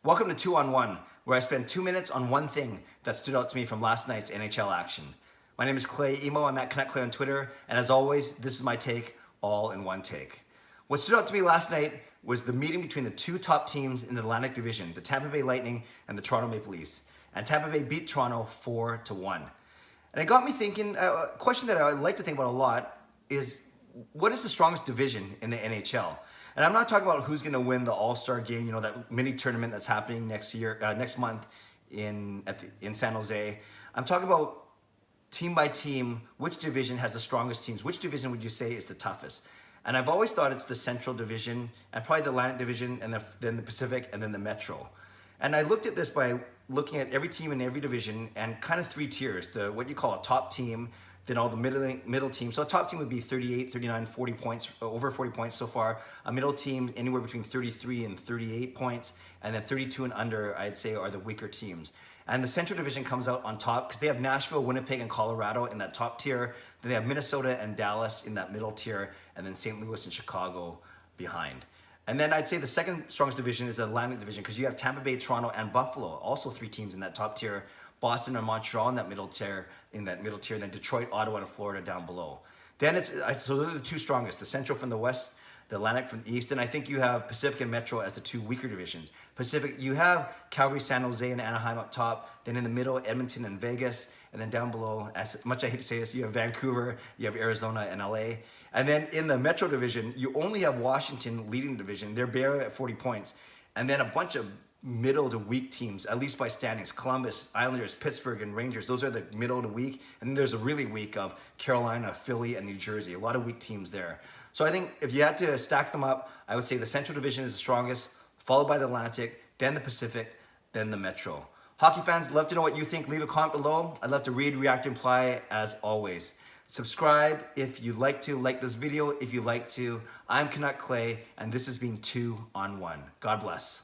Welcome to 2-on-1, where I spend 2 minutes on one thing that stood out to me from last night's NHL action. My name is Clay Emo, I'm at Connect Clay on Twitter, and as always, this is my take, all in one take. What stood out to me last night was the meeting between the two top teams in the Atlantic Division, the Tampa Bay Lightning and the Toronto Maple Leafs. And Tampa Bay beat Toronto 4-1. And it got me thinking, a question that I like to think about a lot is, what is the strongest division in the NHL? And I'm not talking about who's going to win the All-Star game, you know, that mini tournament that's happening next month in San Jose. I'm talking about team by team, which division has the strongest teams? Which division would you say is the toughest? And I've always thought it's the Central Division and probably the Atlantic Division and then the Pacific and then the Metro. And I looked at this by looking at every team in every division and kind of three tiers, what you call a top team, then all the middle team. So a top team would be 38, 39, 40 points, over 40 points so far. A middle team, anywhere between 33 and 38 points. And then 32 and under, I'd say, are the weaker teams. And the Central Division comes out on top because they have Nashville, Winnipeg, and Colorado in that top tier. Then they have Minnesota and Dallas in that middle tier. And then St. Louis and Chicago behind. And then I'd say the second strongest division is the Atlantic Division because you have Tampa Bay, Toronto, and Buffalo, also three teams in that top tier. Boston and Montreal in that middle tier, then Detroit, Ottawa, and Florida down below. Then so those are the two strongest, the Central from the West, the Atlantic from the East, and I think you have Pacific and Metro as the two weaker divisions. Pacific, you have Calgary, San Jose, and Anaheim up top, then in the middle, Edmonton and Vegas, and then down below, as much I hate to say this, you have Vancouver, you have Arizona and LA. And then in the Metro division, you only have Washington leading the division. They're barely at 40 points. And then a bunch of middle to weak teams, at least by standings. Columbus, Islanders, Pittsburgh, and Rangers. Those are the middle to weak. And then there's a really weak of Carolina, Philly, and New Jersey. A lot of weak teams there. So I think if you had to stack them up, I would say the Central Division is the strongest, followed by the Atlantic, then the Pacific, then the Metro. Hockey fans, love to know what you think. Leave a comment below. I'd love to read, react, and reply as always. Subscribe if you'd like to. Like this video if you'd like to. I'm Canuck Clay, and this has been 2-on-1. God bless.